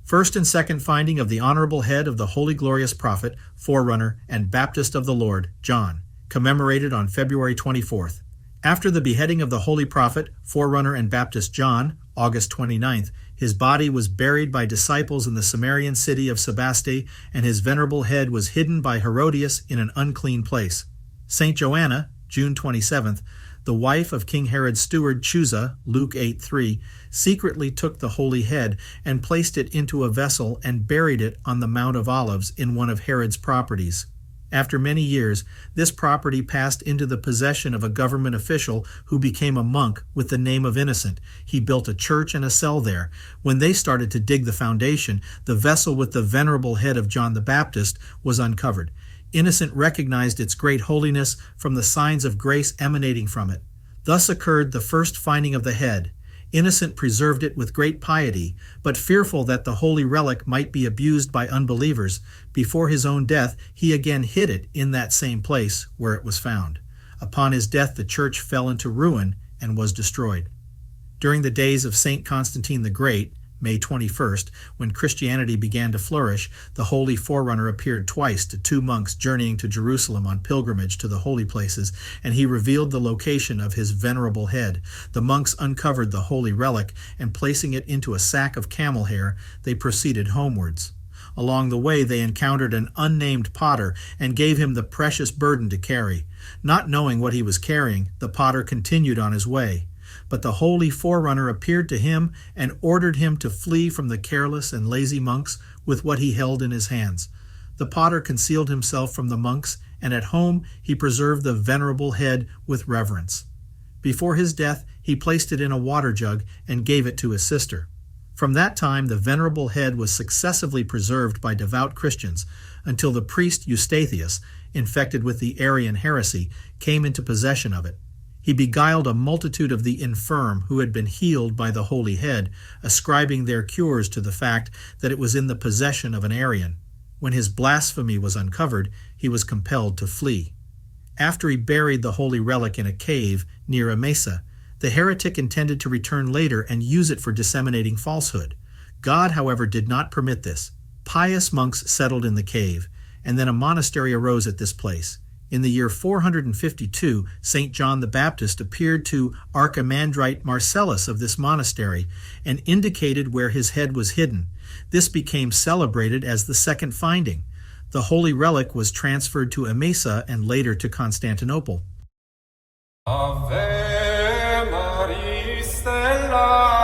First and second finding of the honorable head of the holy glorious prophet, Forerunner, and Baptist of the Lord, John, commemorated on February 24th. After the beheading of the holy prophet, Forerunner, and Baptist John, August 29th, his body was buried by disciples in the Samarian city of Sebaste, and his venerable head was hidden by Herodias in an unclean place. Saint Joanna, June 27th, the wife of King Herod's steward Chuza, Luke 8:3, secretly took the holy head and placed it into a vessel and buried it on the Mount of Olives in one of Herod's properties. After many years, this property passed into the possession of a government official who became a monk with the name of Innocent. He built a church and a cell there. When they started to dig the foundation, the vessel with the venerable head of John the Baptist was uncovered. Innocent recognized its great holiness from the signs of grace emanating from it. Thus occurred the first finding of the head. Innocent preserved it with great piety, but fearful that the holy relic might be abused by unbelievers, before his own death he again hid it in that same place where it was found. Upon his death the church fell into ruin and was destroyed. During the days of Saint Constantine the Great, May 21st, when Christianity began to flourish, the holy Forerunner appeared twice to two monks journeying to Jerusalem on pilgrimage to the holy places, and he revealed the location of his venerable head. The monks uncovered the holy relic, and placing it into a sack of camel hair, they proceeded homewards. Along the way they encountered an unnamed potter and gave him the precious burden to carry. Not knowing what he was carrying, the potter continued on his way. But the holy Forerunner appeared to him and ordered him to flee from the careless and lazy monks with what he held in his hands. The potter concealed himself from the monks, and at home he preserved the venerable head with reverence. Before his death he placed it in a water jug and gave it to his sister. From that time the venerable head was successively preserved by devout Christians until the priest Eustathius, infected with the Arian heresy, came into possession of it. He beguiled a multitude of the infirm who had been healed by the holy head, ascribing their cures to the fact that it was in the possession of an Arian. When his blasphemy was uncovered, he was compelled to flee. After he buried the holy relic in a cave near Emesa, the heretic intended to return later and use it for disseminating falsehood. God, however, did not permit this. Pious monks settled in the cave, and then a monastery arose at this place. In the year 452, St. John the Baptist appeared to Archimandrite Marcellus of this monastery and indicated where his head was hidden. This became celebrated as the second finding. The holy relic was transferred to Emesa and later to Constantinople. Ave Maria Stella